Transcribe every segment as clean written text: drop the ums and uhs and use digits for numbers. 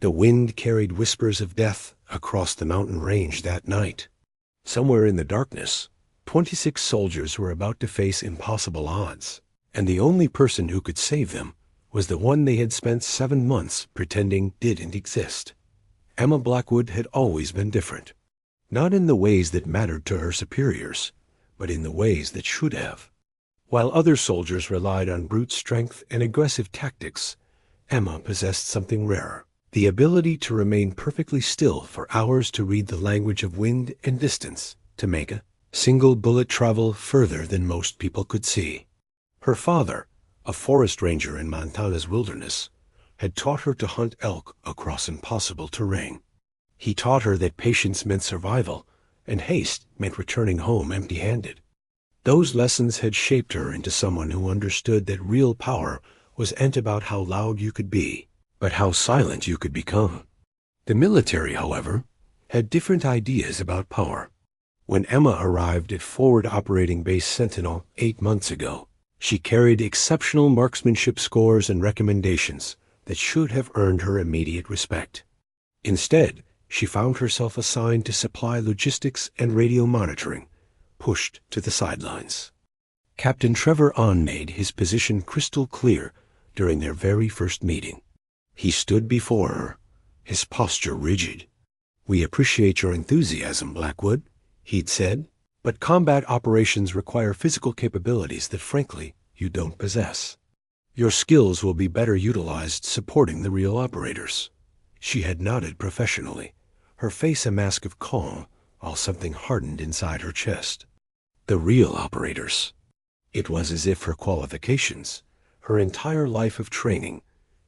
The wind carried whispers of death across the mountain range that night. Somewhere in the darkness, 26 soldiers were about to face impossible odds, and the only person who could save them was the one they had spent 7 months pretending didn't exist. Emma Blackwood had always been different, not in the ways that mattered to her superiors, but in the ways that should have. While other soldiers relied on brute strength and aggressive tactics, Emma possessed something rarer, the ability to remain perfectly still for hours, to read the language of wind and distance, to make a single bullet travel further than most people could see. Her father, a forest ranger in Montana's wilderness, had taught her to hunt elk across impossible terrain. He taught her that patience meant survival, and haste meant returning home empty-handed. Those lessons had shaped her into someone who understood that real power wasn't about how loud you could be, but how silent you could become. The military, however, had different ideas about power. When Emma arrived at Forward Operating Base Sentinel 8 months ago, she carried exceptional marksmanship scores and recommendations that should have earned her immediate respect. Instead, she found herself assigned to supply logistics and radio monitoring, pushed to the sidelines. Captain Trevor Ahn made his position crystal clear during their very first meeting. He stood before her, his posture rigid. "We appreciate your enthusiasm, Blackwood," he'd said, "but combat operations require physical capabilities that, frankly, you don't possess. Your skills will be better utilized supporting the real operators." She had nodded professionally, her face a mask of calm, while something hardened inside her chest. The real operators. It was as if her qualifications, her entire life of training,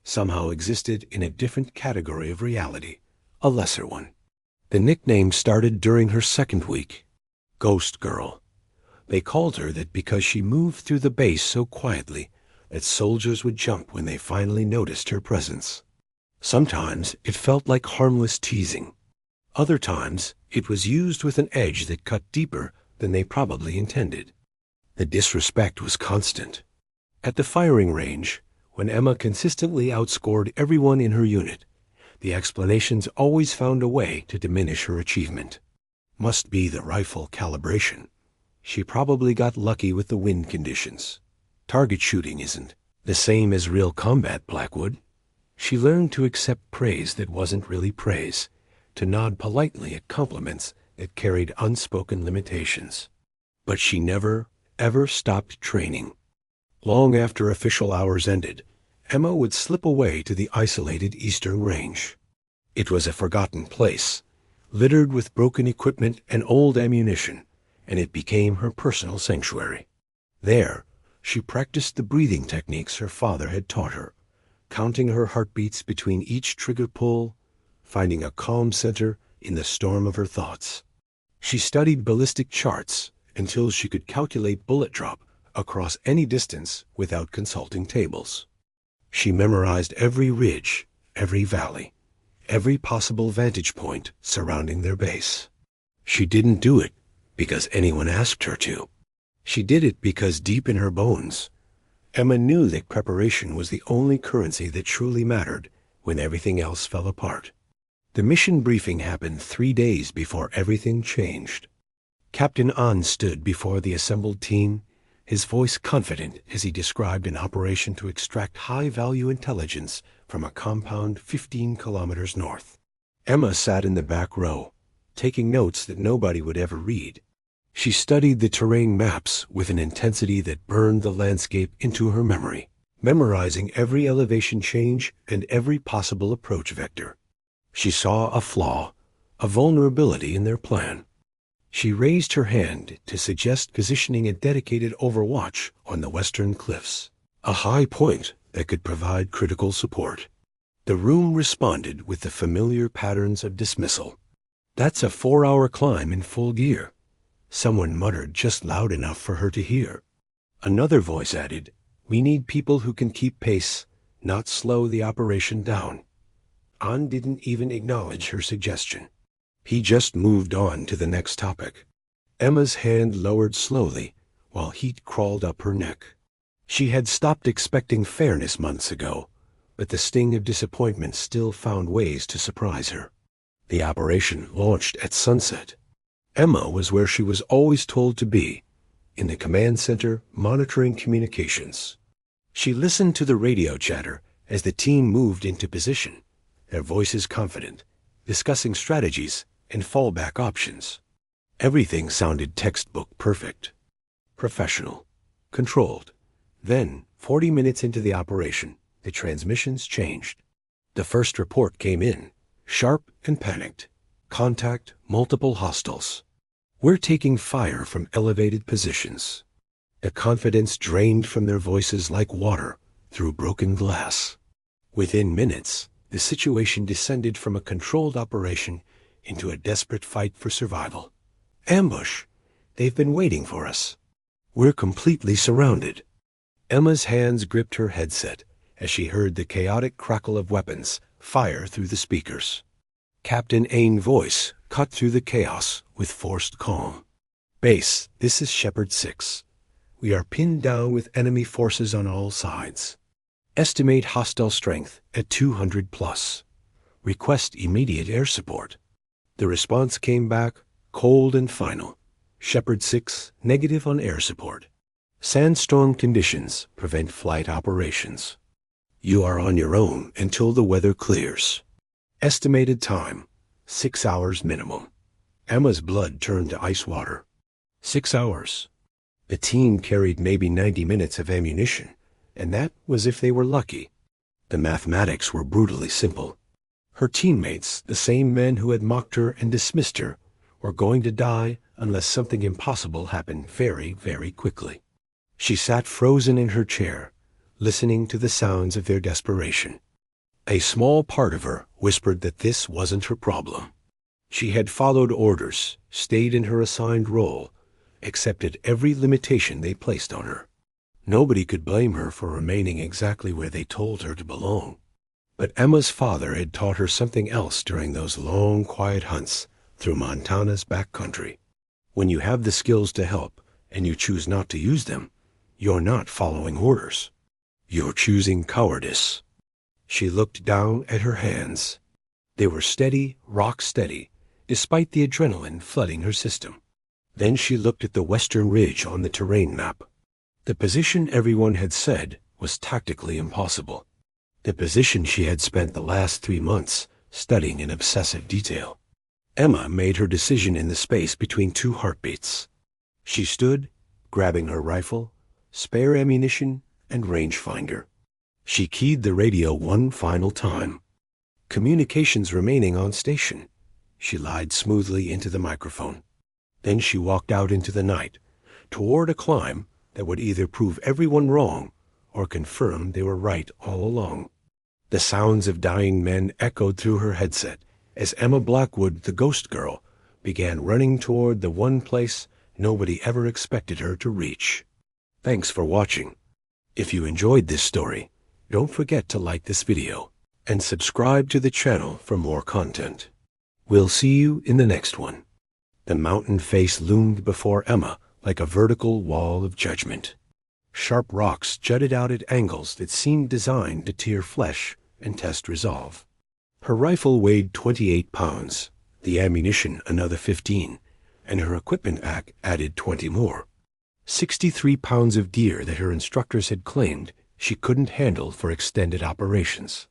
somehow existed in a different category of reality, a lesser one. The nickname started during her second week. Ghost Girl. They called her that because she moved through the base so quietly that soldiers would jump when they finally noticed her presence. Sometimes it felt like harmless teasing. Other times it was used with an edge that cut deeper than they probably intended. The disrespect was constant. At the firing range, when Emma consistently outscored everyone in her unit, the explanations always found a way to diminish her achievement. Must be the rifle calibration. She probably got lucky with the wind conditions. Target shooting isn't the same as real combat, Blackwood. She learned to accept praise that wasn't really praise, to nod politely at compliments that carried unspoken limitations. But she never, ever stopped training. Long after official hours ended, Emma would slip away to the isolated Eastern Range. It was a forgotten place, littered with broken equipment and old ammunition, and it became her personal sanctuary. There, she practiced the breathing techniques her father had taught her, counting her heartbeats between each trigger pull, finding a calm center in the storm of her thoughts. She studied ballistic charts until she could calculate bullet drop across any distance without consulting tables. She memorized every ridge, every valley, every possible vantage point surrounding their base. She didn't do it because anyone asked her to. She did it because deep in her bones, Emma knew that preparation was the only currency that truly mattered when everything else fell apart. The mission briefing happened 3 days before everything changed. Captain Ahn stood before the assembled team, his voice confident as he described an operation to extract high-value intelligence from a compound 15 kilometers north. Emma sat in the back row, taking notes that nobody would ever read. She studied the terrain maps with an intensity that burned the landscape into her memory, memorizing every elevation change and every possible approach vector. She saw a flaw, a vulnerability in their plan. She raised her hand to suggest positioning a dedicated overwatch on the western cliffs, a high point that could provide critical support. The room responded with the familiar patterns of dismissal. "That's a 4-hour climb in full gear," someone muttered just loud enough for her to hear. Another voice added, "We need people who can keep pace, not slow the operation down." Ahn didn't even acknowledge her suggestion. He just moved on to the next topic. Emma's hand lowered slowly while heat crawled up her neck. She had stopped expecting fairness months ago, but the sting of disappointment still found ways to surprise her. The operation launched at sunset. Emma was where she was always told to be, in the command center monitoring communications. She listened to the radio chatter as the team moved into position, their voices confident, discussing strategies and fallback options. Everything sounded textbook perfect, professional, controlled. Then, 40 minutes into the operation, the transmissions changed. The first report came in, sharp and panicked. Contact multiple hostiles. We're taking fire from elevated positions. The confidence drained from their voices like water through broken glass. Within minutes, the situation descended from a controlled operation into a desperate fight for survival. Ambush! They've been waiting for us. We're completely surrounded. Emma's hands gripped her headset as she heard the chaotic crackle of weapons fire through the speakers. Captain Ain's voice cut through the chaos with forced calm. Base, this is Shepherd 6. We are pinned down with enemy forces on all sides. Estimate hostile strength at 200 plus. Request immediate air support. The response came back cold and final. Shepherd 6, negative on air support. Sandstorm conditions prevent flight operations. You are on your own until the weather clears. Estimated time, 6 hours minimum. Emma's blood turned to ice water. 6 hours. The team carried maybe 90 minutes of ammunition, and that was if they were lucky. The mathematics were brutally simple. Her teammates, the same men who had mocked her and dismissed her, were going to die unless something impossible happened very, very quickly. She sat frozen in her chair, listening to the sounds of their desperation. A small part of her whispered that this wasn't her problem. She had followed orders, stayed in her assigned role, accepted every limitation they placed on her. Nobody could blame her for remaining exactly where they told her to belong. But Emma's father had taught her something else during those long, quiet hunts through Montana's backcountry. When you have the skills to help and you choose not to use them, you're not following orders. You're choosing cowardice. She looked down at her hands. They were steady, rock steady, despite the adrenaline flooding her system. Then she looked at the western ridge on the terrain map. The position everyone had said was tactically impossible. The position she had spent the last 3 months studying in obsessive detail. Emma made her decision in the space between 2 heartbeats. She stood, grabbing her rifle, spare ammunition, and rangefinder. She keyed the radio one final time. Communications remaining on station. She lied smoothly into the microphone. Then she walked out into the night, toward a climb that would either prove everyone wrong or confirm they were right all along. The sounds of dying men echoed through her headset as Emma Blackwood, the ghost girl, began running toward the one place nobody ever expected her to reach. Thanks for watching. If you enjoyed this story, don't forget to like this video and subscribe to the channel for more content. We'll see you in the next one. The mountain face loomed before Emma like a vertical wall of judgment. Sharp rocks jutted out at angles that seemed designed to tear flesh and test resolve. Her rifle weighed 28 pounds, the ammunition another 15, and her equipment pack added 20 more. 63 pounds of gear that her instructors had claimed she couldn't handle for extended operations.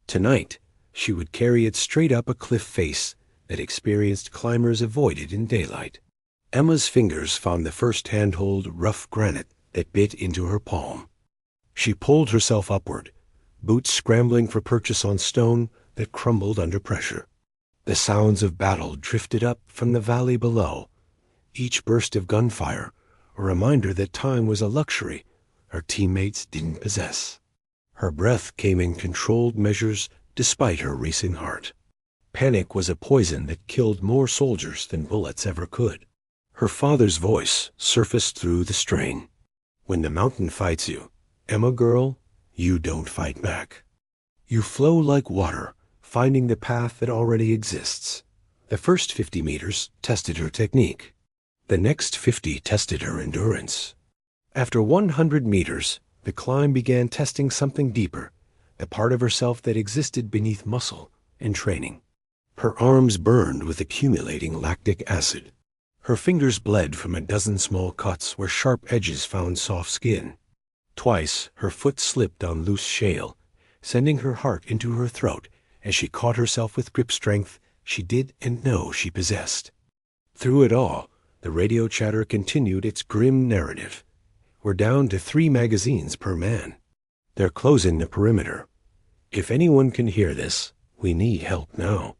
Tonight, she would carry it straight up a cliff face that experienced climbers avoided in daylight. Emma's fingers found the first handhold rough granite that bit into her palm. She pulled herself upward, boots scrambling for purchase on stone that crumbled under pressure. The sounds of battle drifted up from the valley below, each burst of gunfire a reminder that time was a luxury her teammates didn't possess. Her breath came in controlled measures despite her racing heart. Panic was a poison that killed more soldiers than bullets ever could. Her father's voice surfaced through the strain. When the mountain fights you, Emma girl, you don't fight back. You flow like water, finding the path that already exists. The first 50 meters tested her technique. The next 50 tested her endurance. After 100 meters, the climb began testing something deeper, the part of herself that existed beneath muscle and training. Her arms burned with accumulating lactic acid. Her fingers bled from a dozen small cuts where sharp edges found soft skin. Twice her foot slipped on loose shale, sending her heart into her throat as she caught herself with grip strength she didn't know she possessed. Through it all, the radio chatter continued its grim narrative. We're down to 3 magazines per man. They're closing the perimeter. If anyone can hear this, we need help now.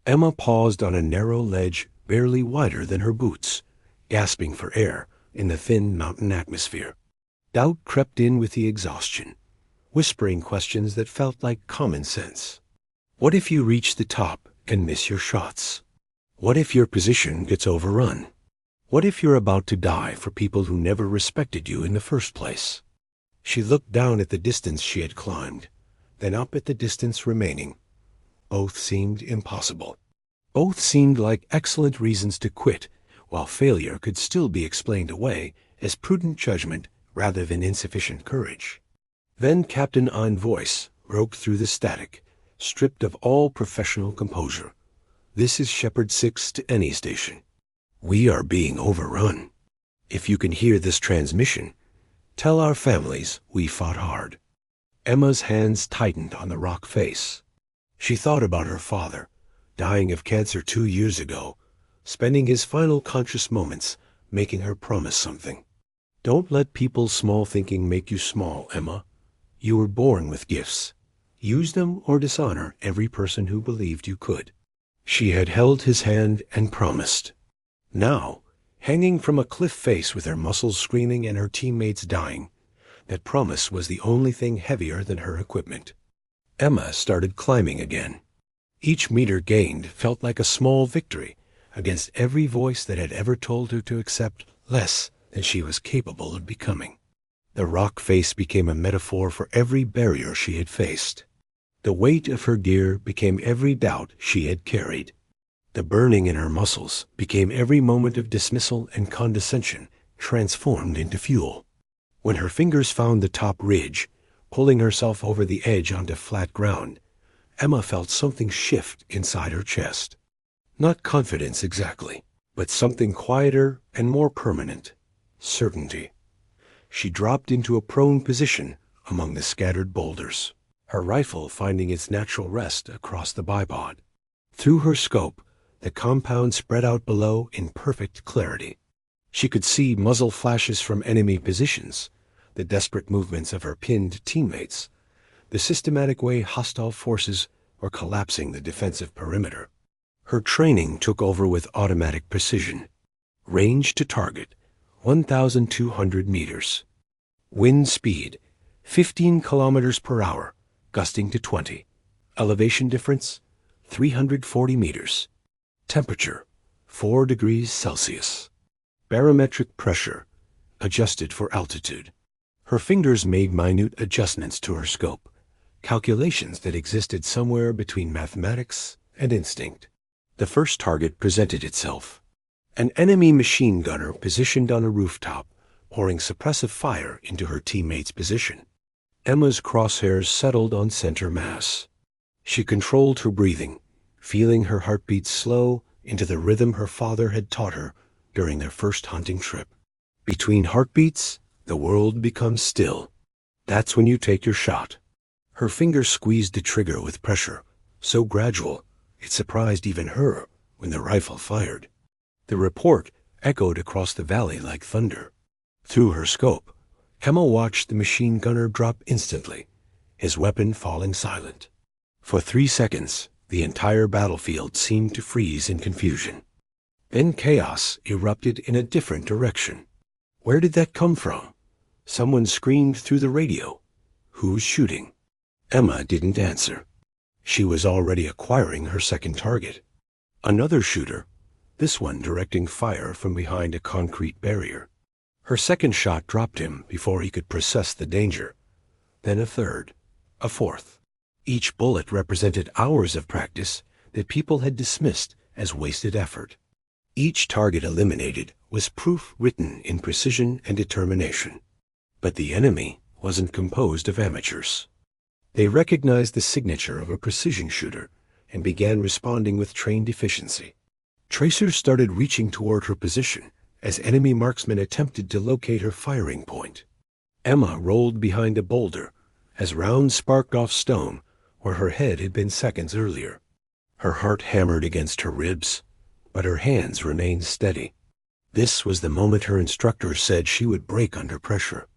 Emma paused on a narrow ledge barely wider than her boots, gasping for air in the thin mountain atmosphere. Doubt crept in with the exhaustion, whispering questions that felt like common sense. What if you reach the top and miss your shots? What if your position gets overrun? What if you're about to die for people who never respected you in the first place? She looked down at the distance she had climbed, then up at the distance remaining. Both seemed impossible. Both seemed like excellent reasons to quit, while failure could still be explained away as prudent judgment rather than insufficient courage. Then Captain Ein's voice broke through the static, stripped of all professional composure. This is Shepherd 6 to any station. We are being overrun. If you can hear this transmission, tell our families we fought hard. Emma's hands tightened on the rock face. She thought about her father, dying of cancer 2 years ago, spending his final conscious moments making her promise something. Don't let people's small thinking make you small, Emma. You were born with gifts. Use them or dishonor every person who believed you could. She had held his hand and promised. Now, hanging from a cliff face with her muscles screaming and her teammates dying, that promise was the only thing heavier than her equipment. Emma started climbing again. Each meter gained felt like a small victory against every voice that had ever told her to accept less than she was capable of becoming. The rock face became a metaphor for every barrier she had faced. The weight of her gear became every doubt she had carried. The burning in her muscles became every moment of dismissal and condescension transformed into fuel. When her fingers found the top ridge, pulling herself over the edge onto flat ground, Emma felt something shift inside her chest. Not confidence exactly, but something quieter and more permanent. Certainty. She dropped into a prone position among the scattered boulders, her rifle finding its natural rest across the bipod. Through her scope, the compound spread out below in perfect clarity. She could see muzzle flashes from enemy positions, the desperate movements of her pinned teammates, the systematic way hostile forces were collapsing the defensive perimeter. Her training took over with automatic precision. Range to target, 1,200 meters. Wind speed, 15 kilometers per hour, gusting to 20. Elevation difference, 340 meters. Temperature, 4 degrees Celsius. Barometric pressure, adjusted for altitude. Her fingers made minute adjustments to her scope, calculations that existed somewhere between mathematics and instinct. The first target presented itself. An enemy machine gunner positioned on a rooftop, pouring suppressive fire into her teammate's position. Emma's crosshairs settled on center mass. She controlled her breathing, feeling her heartbeat slow into the rhythm her father had taught her during their first hunting trip. Between heartbeats, the world becomes still. That's when you take your shot. Her fingers squeezed the trigger with pressure, so gradual it surprised even her when the rifle fired. The report echoed across the valley like thunder. Through her scope, Emma watched the machine gunner drop instantly, his weapon falling silent. For 3 seconds, the entire battlefield seemed to freeze in confusion. Then chaos erupted in a different direction. Where did that come from? Someone screamed through the radio. Who's shooting? Emma didn't answer. She was already acquiring her second target. Another shooter, this one directing fire from behind a concrete barrier. Her second shot dropped him before he could process the danger. Then a third, a fourth. Each bullet represented hours of practice that people had dismissed as wasted effort. Each target eliminated was proof written in precision and determination. But the enemy wasn't composed of amateurs. They recognized the signature of a precision shooter and began responding with trained efficiency. Tracers started reaching toward her position as enemy marksmen attempted to locate her firing point. Emma rolled behind a boulder as rounds sparked off stone where her head had been seconds earlier. Her heart hammered against her ribs, but her hands remained steady. This was the moment her instructor said she would break under pressure.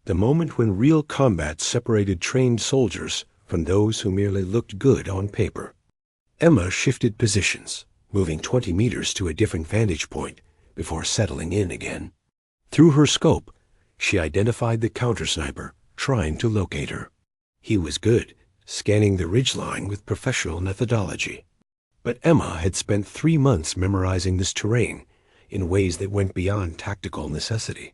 The moment when real combat separated trained soldiers from those who merely looked good on paper. Emma shifted positions, moving 20 meters to a different vantage point before settling in again. Through her scope, she identified the counter-sniper trying to locate her. He was good, scanning the ridgeline with professional methodology. But Emma had spent 3 months memorizing this terrain in ways that went beyond tactical necessity.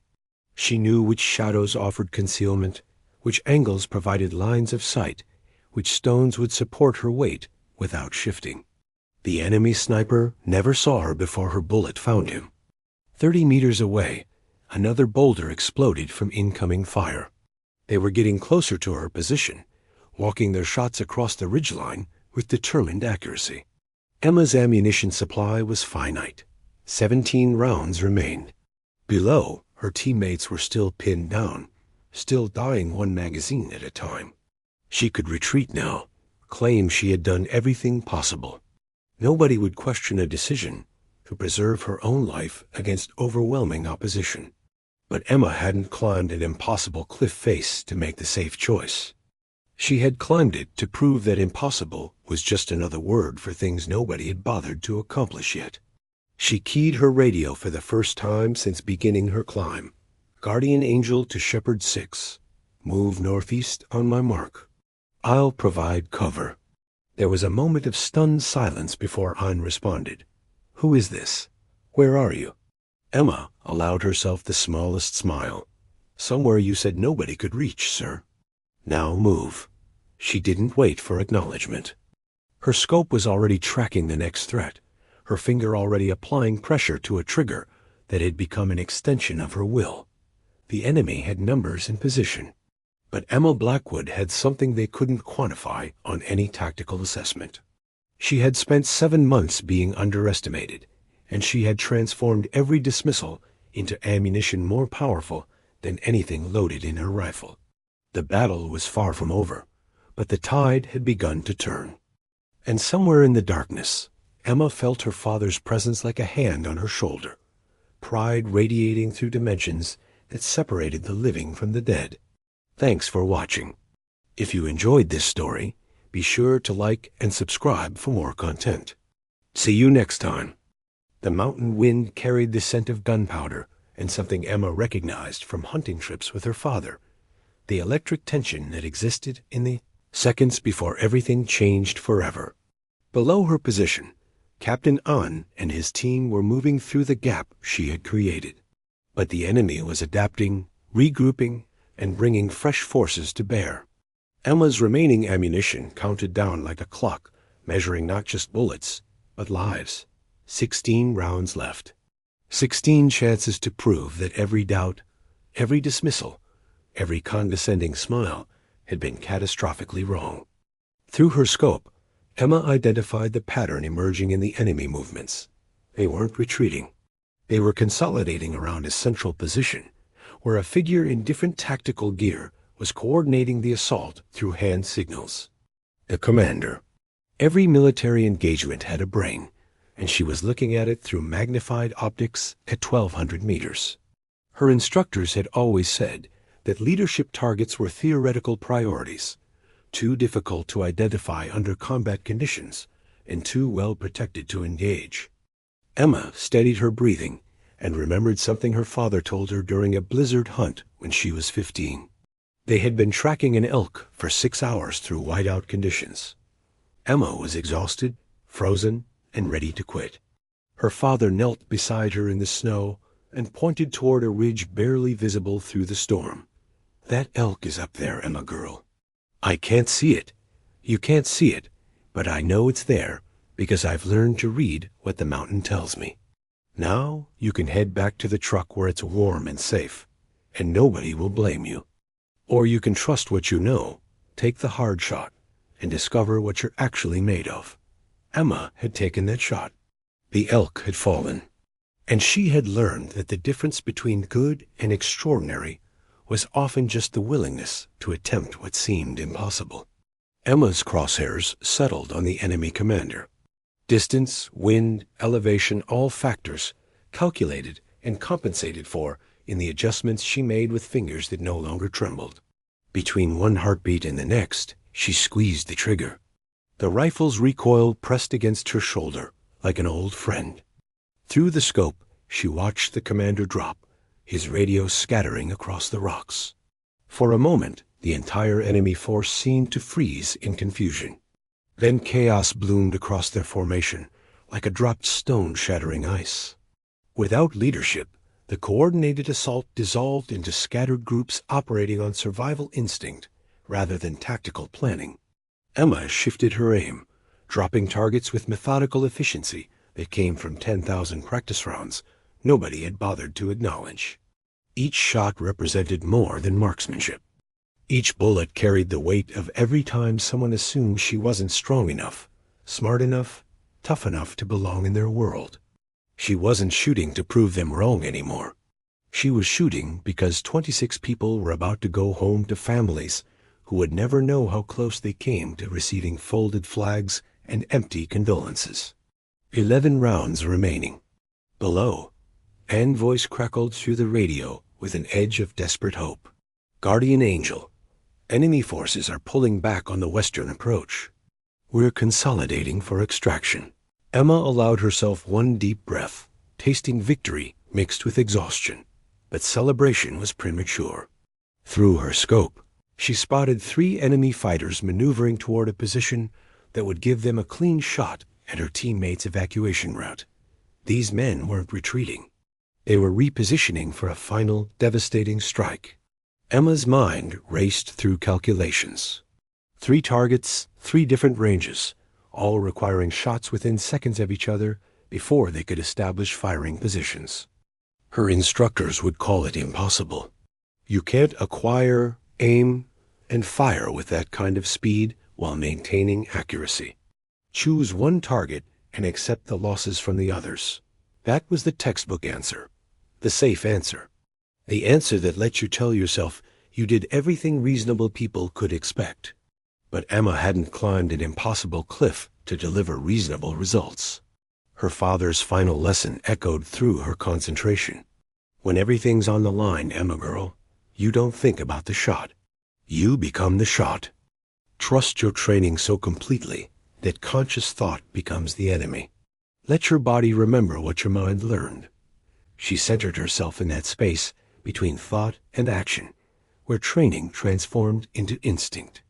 She knew which shadows offered concealment, which angles provided lines of sight, which stones would support her weight without shifting. The enemy sniper never saw her before her bullet found him. 30 meters away, another boulder exploded from incoming fire. They were getting closer to her position, walking their shots across the ridgeline with determined accuracy. Emma's ammunition supply was finite. 17 rounds remained. Below, her teammates were still pinned down, still dying one magazine at a time. She could retreat now, claim she had done everything possible. Nobody would question a decision to preserve her own life against overwhelming opposition. But Emma hadn't climbed an impossible cliff face to make the safe choice. She had climbed it to prove that impossible was just another word for things nobody had bothered to accomplish yet. She keyed her radio for the first time since beginning her climb. Guardian Angel to Shepherd 6. Move northeast on my mark. I'll provide cover. There was a moment of stunned silence before Anne responded. Who is this? Where are you? Emma allowed herself the smallest smile. Somewhere you said nobody could reach, sir. Now move. She didn't wait for acknowledgement. Her scope was already tracking the next threat, her finger already applying pressure to a trigger that had become an extension of her will. The enemy had numbers in position, but Emma Blackwood had something they couldn't quantify on any tactical assessment. She had spent 7 months being underestimated, and she had transformed every dismissal into ammunition more powerful than anything loaded in her rifle. The battle was far from over, but the tide had begun to turn. And somewhere in the darkness, Emma felt her father's presence like a hand on her shoulder, pride radiating through dimensions that separated the living from the dead. Thanks for watching. If you enjoyed this story, be sure to like and subscribe for more content. See you next time. The mountain wind carried the scent of gunpowder and something Emma recognized from hunting trips with her father, the electric tension that existed in the seconds before everything changed forever. Below her position, Captain An and his team were moving through the gap she had created. But the enemy was adapting, regrouping, and bringing fresh forces to bear. Emma's remaining ammunition counted down like a clock, measuring not just bullets, but lives. 16 rounds left. 16 chances to prove that every doubt, every dismissal, every condescending smile had been catastrophically wrong. Through her scope, Emma identified the pattern emerging in the enemy movements. They weren't retreating. They were consolidating around a central position, where a figure in different tactical gear was coordinating the assault through hand signals. The commander. Every military engagement had a brain, and she was looking at it through magnified optics at 1,200 meters. Her instructors had always said that leadership targets were theoretical priorities, too difficult to identify under combat conditions, and too well protected to engage. Emma steadied her breathing and remembered something her father told her during a blizzard hunt when she was 15. They had been tracking an elk for 6 hours through whiteout conditions. Emma was exhausted, frozen, and ready to quit. Her father knelt beside her in the snow and pointed toward a ridge barely visible through the storm. That elk is up there, Emma girl. I can't see it. You can't see it, but I know it's there because I've learned to read what the mountain tells me. Now you can head back to the truck where it's warm and safe, and nobody will blame you. Or you can trust what you know, take the hard shot and discover what you're actually made of. Emma had taken that shot. The elk had fallen, and she had learned that the difference between good and extraordinary was often just the willingness to attempt what seemed impossible. Emma's crosshairs settled on the enemy commander. Distance, wind, elevation, all factors calculated and compensated for in the adjustments she made with fingers that no longer trembled. Between one heartbeat and the next, she squeezed the trigger. The rifle's recoil pressed against her shoulder like an old friend. Through the scope, she watched the commander drop, his radio scattering across the rocks. For a moment, the entire enemy force seemed to freeze in confusion. Then chaos bloomed across their formation, like a dropped stone shattering ice. Without leadership, the coordinated assault dissolved into scattered groups operating on survival instinct rather than tactical planning. Emma shifted her aim, dropping targets with methodical efficiency that came from 10,000 practice rounds nobody had bothered to acknowledge. Each shot represented more than marksmanship. Each bullet carried the weight of every time someone assumed she wasn't strong enough, smart enough, tough enough to belong in their world. She wasn't shooting to prove them wrong anymore. She was shooting because 26 people were about to go home to families who would never know how close they came to receiving folded flags and empty condolences. 11 rounds remaining. Below, Ann's voice crackled through the radio with an edge of desperate hope. Guardian Angel, enemy forces are pulling back on the western approach. We're consolidating for extraction. Emma allowed herself one deep breath, tasting victory mixed with exhaustion. But celebration was premature. Through her scope, she spotted 3 enemy fighters maneuvering toward a position that would give them a clean shot at her teammates' evacuation route. These men weren't retreating. They were repositioning for a final, devastating strike. Emma's mind raced through calculations. 3 targets, 3 different ranges, all requiring shots within seconds of each other before they could establish firing positions. Her instructors would call it impossible. You can't acquire, aim, and fire with that kind of speed while maintaining accuracy. Choose one target and accept the losses from the others. That was the textbook answer, the safe answer. The answer that lets you tell yourself you did everything reasonable people could expect. But Emma hadn't climbed an impossible cliff to deliver reasonable results. Her father's final lesson echoed through her concentration. When everything's on the line, Emma girl, you don't think about the shot. You become the shot. Trust your training so completely that conscious thought becomes the enemy. Let your body remember what your mind learned. She centered herself in that space between thought and action, where training transformed into instinct.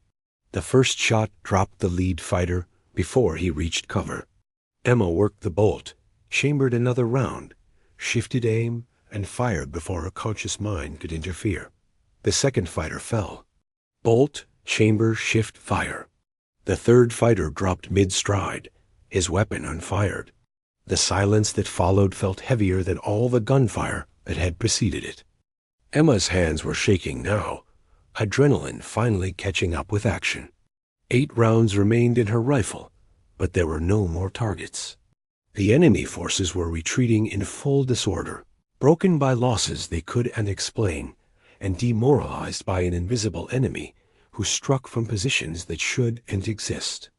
The first shot dropped the lead fighter before he reached cover. Emma worked the bolt, chambered another round, shifted aim, and fired before her conscious mind could interfere. The second fighter fell. Bolt, chamber, shift, fire. The third fighter dropped mid-stride, his weapon unfired. The silence that followed felt heavier than all the gunfire that had preceded it. Emma's hands were shaking now, adrenaline finally catching up with action. 8 rounds remained in her rifle, but there were no more targets. The enemy forces were retreating in full disorder, broken by losses they couldn't explain, and demoralized by an invisible enemy who struck from positions that shouldn't exist.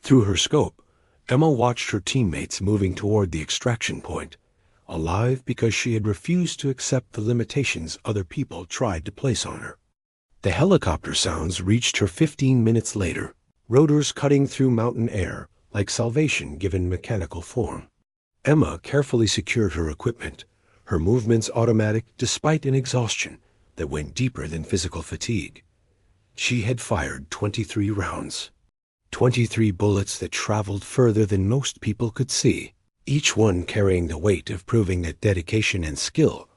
Through her scope, Emma watched her teammates moving toward the extraction point, alive because she had refused to accept the limitations other people tried to place on her. The helicopter sounds reached her 15 minutes later, rotors cutting through mountain air like salvation given mechanical form. Emma carefully secured her equipment, her movements automatic despite an exhaustion that went deeper than physical fatigue. She had fired 23 rounds, 23 bullets that traveled further than most people could see, each one carrying the weight of proving that dedication and skill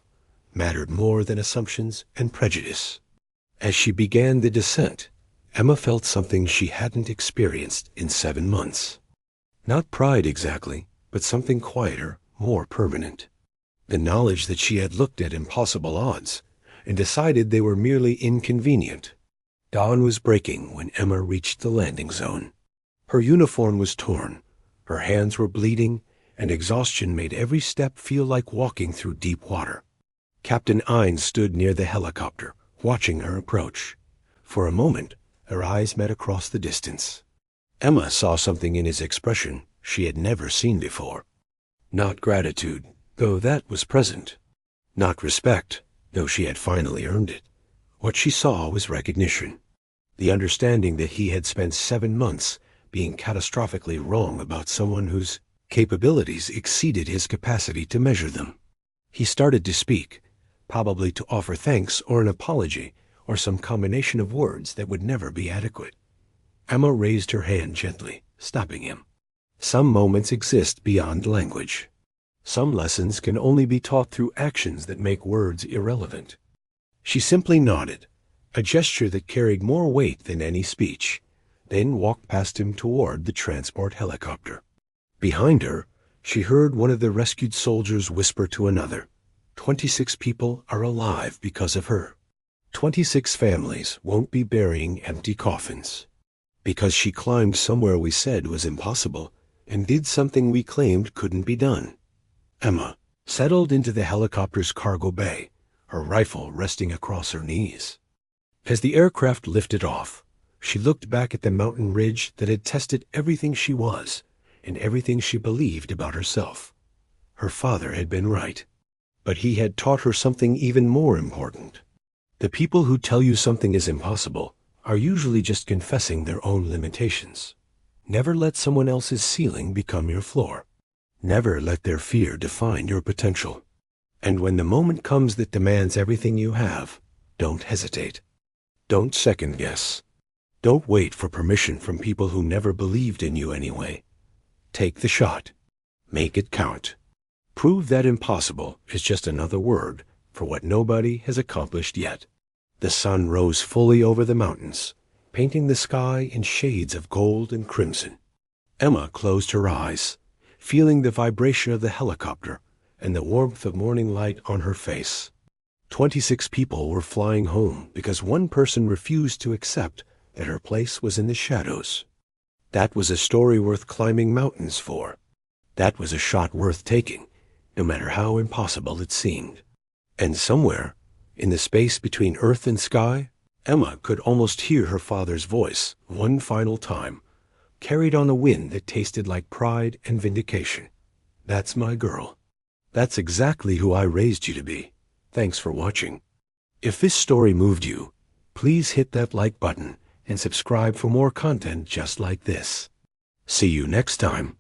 mattered more than assumptions and prejudice. As she began the descent, Emma felt something she hadn't experienced in 7 months. Not pride exactly, but something quieter, more permanent. The knowledge that she had looked at impossible odds and decided they were merely inconvenient. Dawn was breaking when Emma reached the landing zone. Her uniform was torn, her hands were bleeding, and exhaustion made every step feel like walking through deep water. Captain Ines stood near the helicopter, watching her approach. For a moment, her eyes met across the distance. Emma saw something in his expression she had never seen before. Not gratitude, though that was present. Not respect, though she had finally earned it. What she saw was recognition. The understanding that he had spent 7 months being catastrophically wrong about someone whose capabilities exceeded his capacity to measure them. He started to speak, probably to offer thanks or an apology, or some combination of words that would never be adequate. Emma raised her hand gently, stopping him. Some moments exist beyond language. Some lessons can only be taught through actions that make words irrelevant. She simply nodded, a gesture that carried more weight than any speech, then walked past him toward the transport helicopter. Behind her, she heard one of the rescued soldiers whisper to another, 26 people are alive because of her. 26 families won't be burying empty coffins. Because she climbed somewhere we said was impossible and did something we claimed couldn't be done. Emma settled into the helicopter's cargo bay, her rifle resting across her knees. As the aircraft lifted off, she looked back at the mountain ridge that had tested everything she was and everything she believed about herself. Her father had been right, but he had taught her something even more important. The people who tell you something is impossible are usually just confessing their own limitations. Never let someone else's ceiling become your floor. Never let their fear define your potential. And when the moment comes that demands everything you have, don't hesitate. Don't second guess. Don't wait for permission from people who never believed in you anyway. Take the shot. Make it count. Prove that impossible is just another word for what nobody has accomplished yet. The sun rose fully over the mountains, painting the sky in shades of gold and crimson. Emma closed her eyes, feeling the vibration of the helicopter and the warmth of morning light on her face. 26 people were flying home because one person refused to accept that her place was in the shadows. That was a story worth climbing mountains for. That was a shot worth taking, no matter how impossible it seemed. And somewhere, in the space between earth and sky, Emma could almost hear her father's voice one final time, carried on a wind that tasted like pride and vindication. That's my girl. That's exactly who I raised you to be. Thanks for watching. If this story moved you, please hit that like button and subscribe for more content just like this. See you next time.